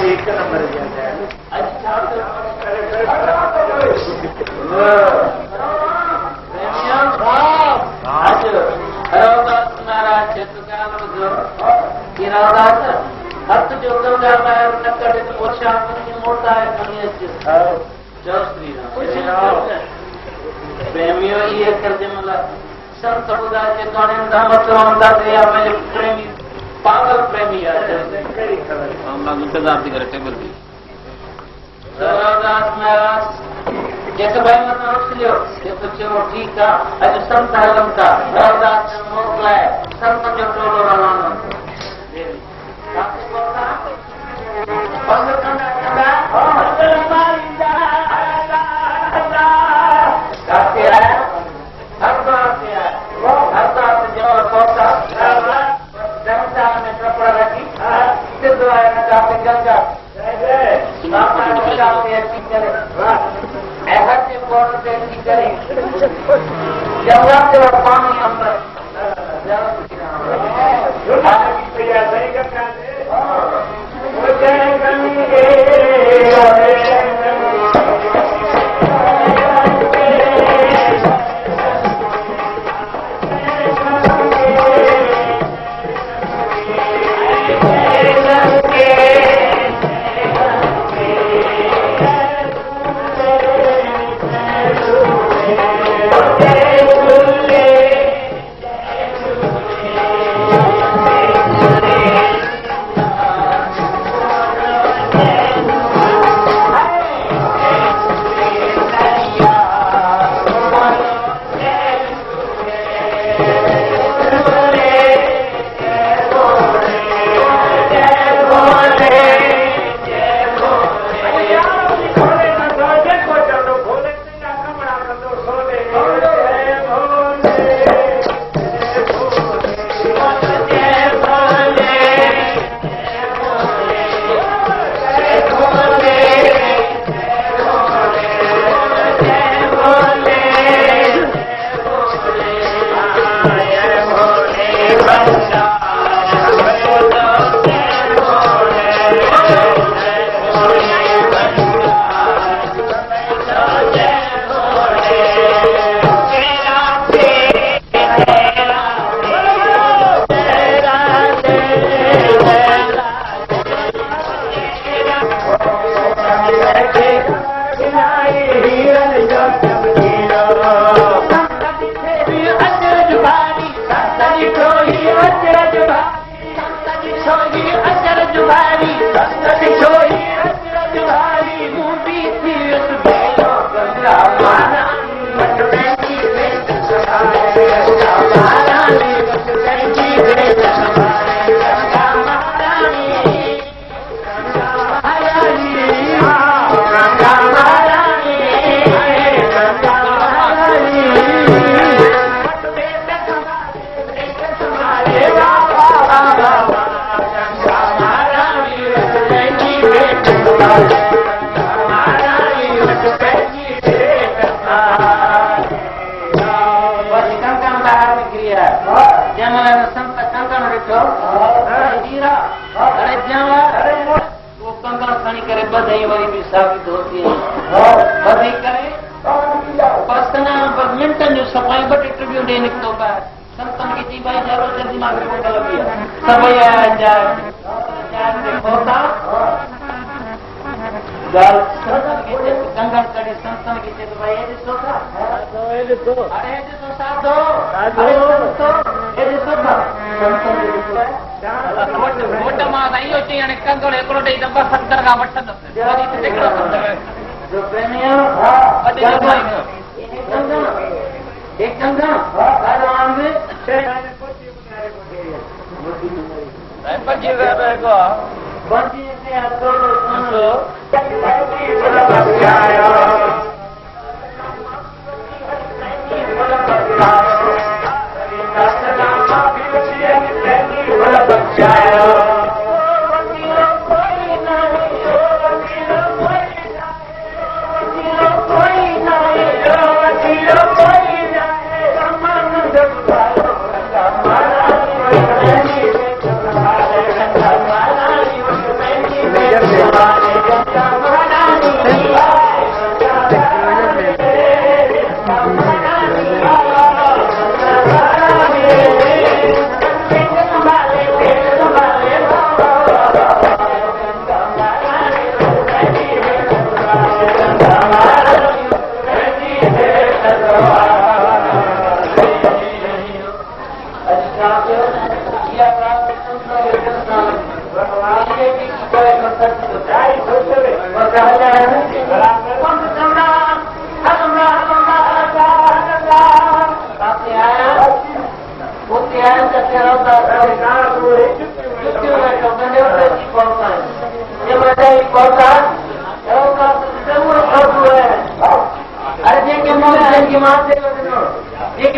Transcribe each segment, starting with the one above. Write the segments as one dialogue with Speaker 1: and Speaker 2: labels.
Speaker 1: एक नंबर अच्छा हस्त जो करता है मोर्चा मोड़ता है जय श्री राम प्रेमियों ये करते मतलब संत समुदाय के द्वारे प्रेमी पागल प्रेमी इंतजार थी करे टेबल भी सरदास महाराज जैसे भाई मतलब उठ लियो ये तो चलो ठीक था अरे संत हलम का सरदास ने मोकला है संत जो टोलो रवाना पानी अंदर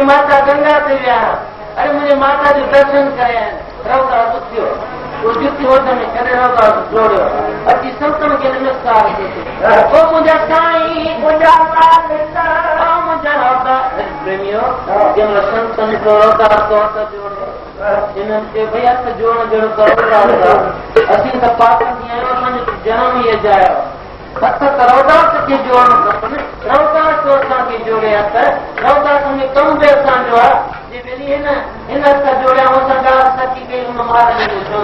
Speaker 1: माता गंगा से विया अरे मुझे माता जो दर्शन करे रवता सुत्यो वो जुत्ती होता में करे रवता जोड़ो अति संतन के नमस्कार ओ मुझे साईं मुझे मुझे रवता प्रेमियों जब संतन को रवता तो जोड़ो इनके भैया से जोड़ करो अति का पापन किया और मन जन्म ये जाए रवदास के जोड़न खपनि रवदास के जोड़े आता है रवदास में कम बेसान जो है ये मेरी है ना इन का जोड़े हो सका सकी के हमारा नहीं जोड़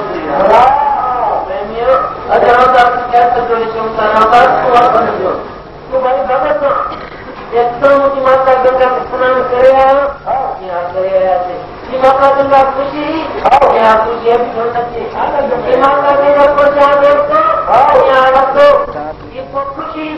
Speaker 1: प्रेमियों अगर रवदास कैसे जोड़े चलता रवदास को अपन जो तो भाई भगत एक तो मुझे माता गंगा स्नान करे यहाँ करे आते ये माता गंगा खुशी यहाँ खुशी अभी हो सकती है ये माता गंगा को जाओ तो यहाँ रखो खुशी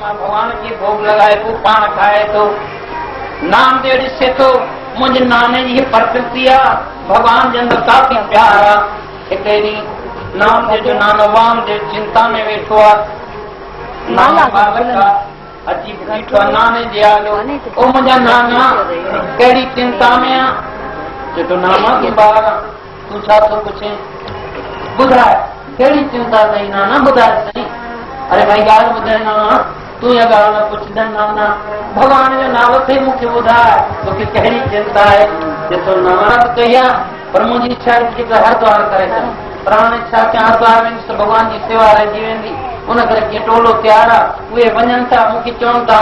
Speaker 1: भगवान की भोग लगाए को पान खाए तो नाम दे से तो मुझे नाने जी प्रकृति भगवान जन काफी प्यारा तेरी नाम दे जो नानो वाम दे चिंता में बैठो नाम बालका अजीब बैठो नाने जी आलो ओ मुझा नाना केड़ी चिंता में जो तो नामा की बार तू छा तो कुछ बुधाए केड़ी चिंता नहीं नाना बुधाए सही अरे भाई गाल बुधाए नाना तू या गाल में कुछ दन नाना भगवान जो नाव थे मुख्य बुधाए तो कि केड़ी चिंता है जो तो नाना कहिया पर मुझी इच्छा है कि हर द्वार करे प्राण इच्छा के हर द्वार में तो भगवान की सेवा रह जीवेंदी उन करे के टोलो त्यारा वे वजन था मुख्य चौन था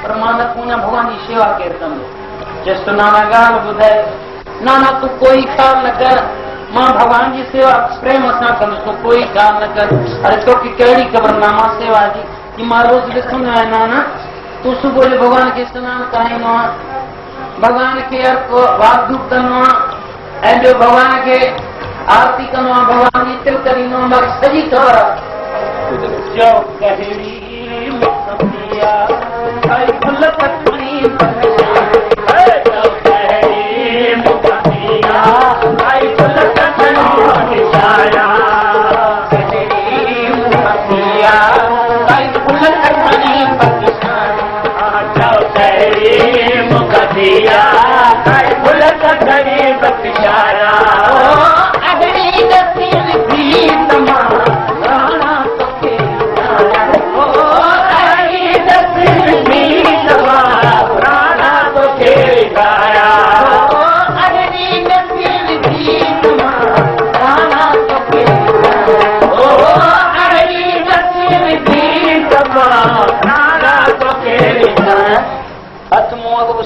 Speaker 1: पर मानक उन भगवान की सेवा करतम जिस तो नाना गाल बुधाए नाना तू कोई ख्याल न कर मां भगवान की सेवा प्रेम असा कर तो कोई ख्याल न कर अरे तो की केड़ी खबर नामा सेवा जी कि मां रोज लिखूंगा है नाना तू सुबह भगवान के स्नान कहीं भगवान के वागदूत कनो ऐं ॿियो भगवान खे आरती कनो भगवान जी तिल करीनो सॼी ख़बर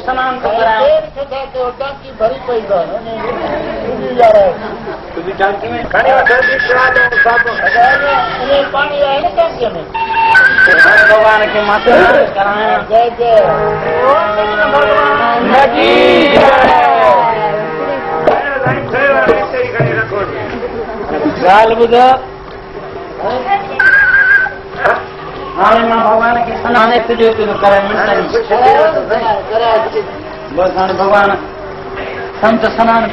Speaker 1: स्नान भरी पई टांकी में पानी आहे न टांकीअ में भगवान खे माता कराया जय जय ॻाल्हि ॿुध हाणे मां भगवान खे सनान तुंहिंजो पियो करे बसि हाणे भगवान संत सनान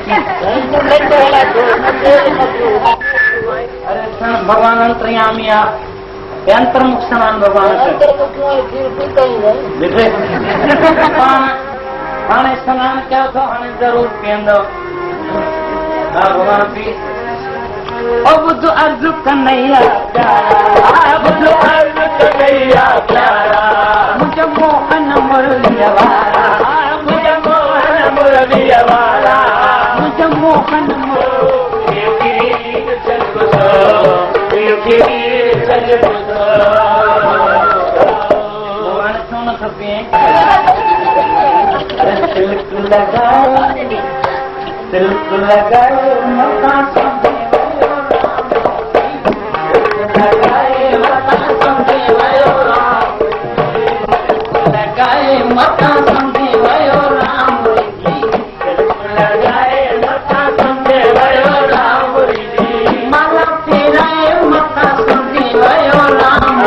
Speaker 1: अरे भगवान अंतर्यामी आहे अंतर्मुख सनान भगवान हाणे सनान कयो अथव हाणे ज़रूरु पीअंदव हा भगवान पी ॿुध अर्ज़ु कन्हैया ॿुध अर्ज़ु कन्हैया प्यारा मुंहिंजो मोहन मुरलीअ वारा मुंहिंजो मोहन मुरलीअ वारा मुंहिंजो मोहन भगवान छो न खपे तिलक लगाए मथां मथा समझे वयो राम लगाए मथा समझे वयो राम माला फेराए मथा समझे वयो राम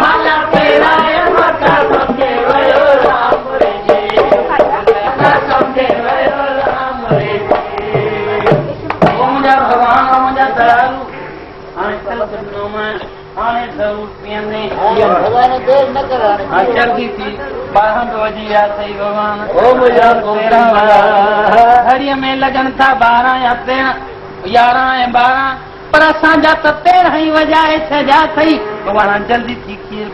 Speaker 1: माला फेराए मथा समझे वयो राम समझे वयो राम मुंहिंजा भगवान मुंहिंजा दयालु हाणे हाणे ज़रूरु पीअंदे भगवान देर न कराने जल्दी थी 12 बजे विया अथई भगवान हरीअ में लॻनि था 12 या 13 11 ऐं 12 पर असांजा त 13 ई वॼाए छॾिया अथई भगवान जल्दी थी खीर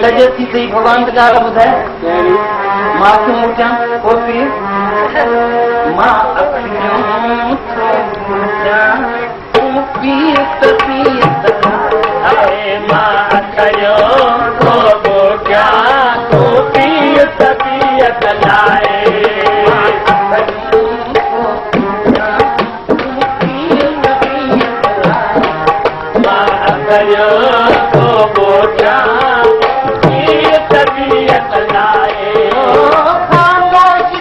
Speaker 1: लजे थी सही भगवान की ॻाल्हि ॿुधाए मां ऊचा कोपी मां पीत पीत अरे मां कयो तो क्या तो पीत पीत लाए खामोश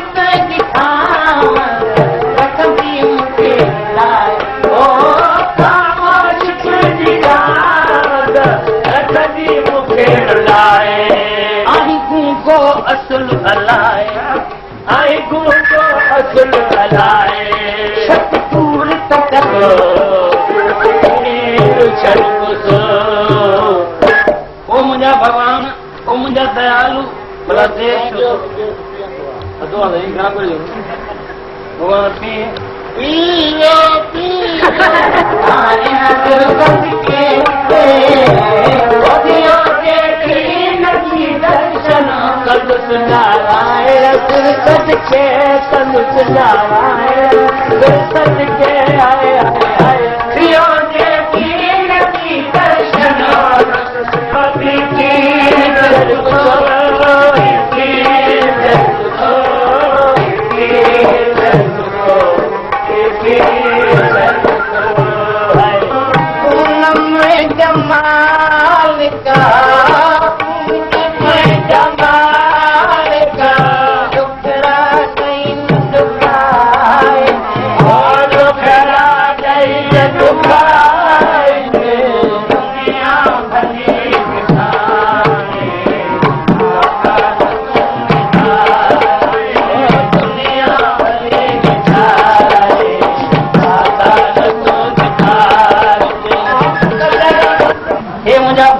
Speaker 2: कुल हलाए
Speaker 1: सतपुर तक ओ मुंहिंजा भॻवान ओ मुंहिंजा दयालु भला देश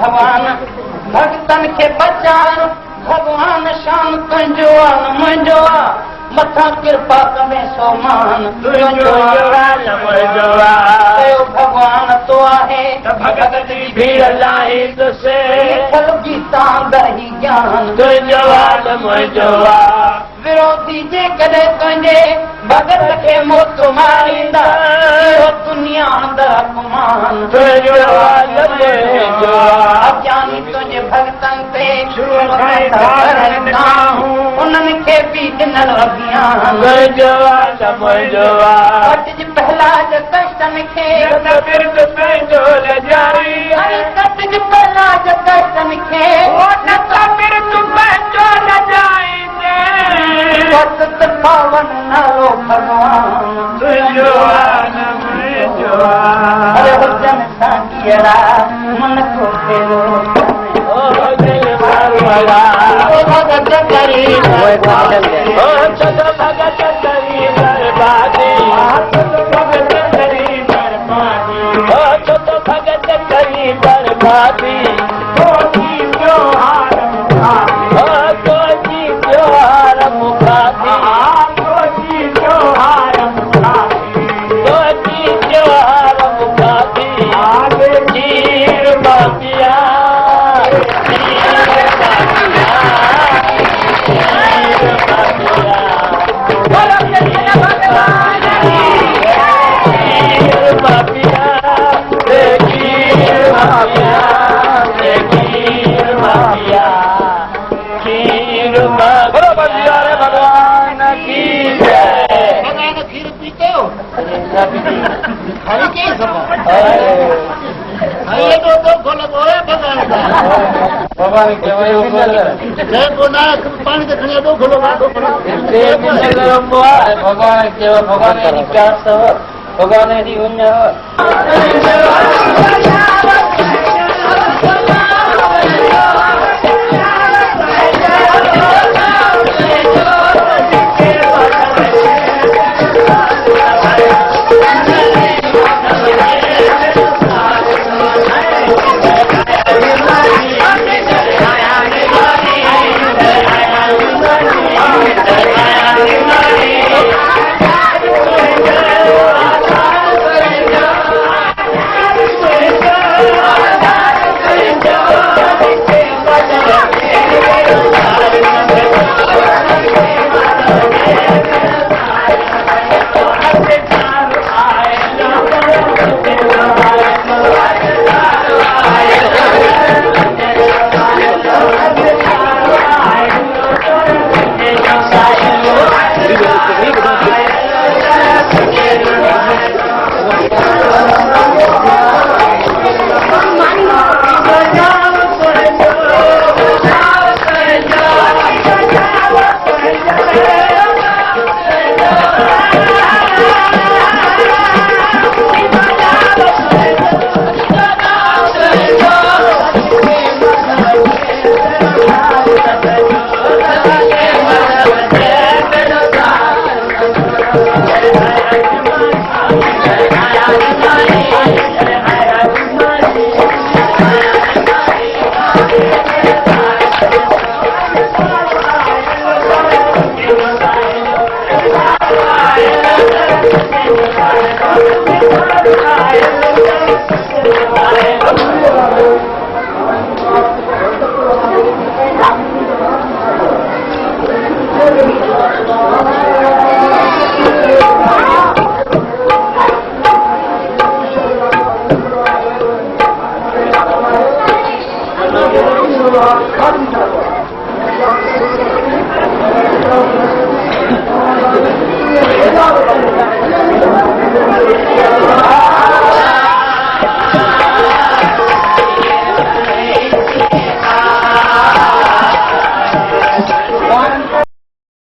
Speaker 1: भॻवान भगतन खे बचाए भगवान शाम तुंहिंजो आहे मुंहिंजो आहे मथां कृपा कमें सो मान तुंहिंजो भगवान तो आहे भगत जी भीड़ लाइ गीता दही ज्ञान तुंहिंजो आहे मुंहिंजो आहे विरोधी जे कॾहिं तुंहिंजे भगत खे मोत मारींदा दुनिया अपमान अज्ञानी तुंहिंजे भगतनि ते उन्हनि खे बि ॾिनल अज्ञान कटज प्रहलाद कष्टनि खे कटज प्रहलाद कष्टनि खे वक़्त पावन नालो भगवान अरे हुजन सां कीअड़ा मन को फेरो भगत करी भगत करी बर्बादी भगत करी बर्बादी
Speaker 2: Oh,
Speaker 1: Hare